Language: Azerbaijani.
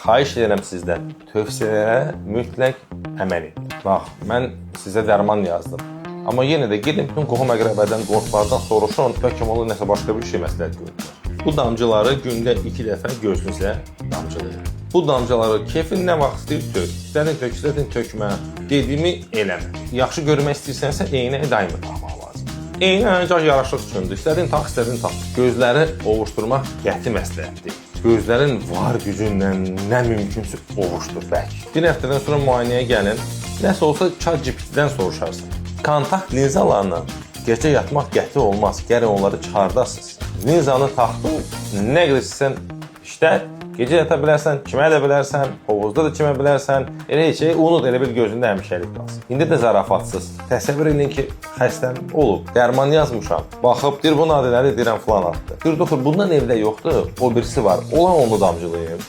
xahiş edirəm sizdən, tövsiyələrə mütləq əməl edin. Bax, mən sizə dərman yazdım. Amma yenə də gedin bütün qohum əqrəbədən, qonşulardan soruşun, bəlkə onlar nəsə başqa bir şey məsləhət görürlər. Bu damcıları gündə 2 dəfə gözünüzə damcılayın. Bu damcıları keyfin nə vaxt istəyir tök. İstədin tök, istədin tökmə. Dediyimi eləmə. Yaxşı görmək istəyirsənsə eynəyi daima taxmaq lazım. Eynə ancaq yaraşıq üçündür. İstədin tax, istədin tax. Gözləri ovuşdurmaq qəti məsləhətdir. Gözlərin var gücünlə nə mümkünsə ovuşdur bəlkə. Bir həftədən sonra müayinəyə gəlin. Nəsə olsa ChatGPT-dən soruşarsın. Kontakt linzalarla gecə yatmaq qəti olmaz. Gərək onları çıxardasınız. Linzanı taxdın, nə qədər istəsən işlət. Gecə yata bilərsən, kimə edə bilərsən, hovuzda da kimə bilərsən. Elə heç şey unut, elə bil gözündə həmişəlik qalsın. İndi də zarafatsız. Təsəvvür edin ki, xəstəm olub, dərman yazmışam. Baxıb, deyir, bunun adı nədir? Deyirəm, filan addır. Deyir, doktor, bundan evdə yoxdur, o birisi var. Olan onu damcılayım.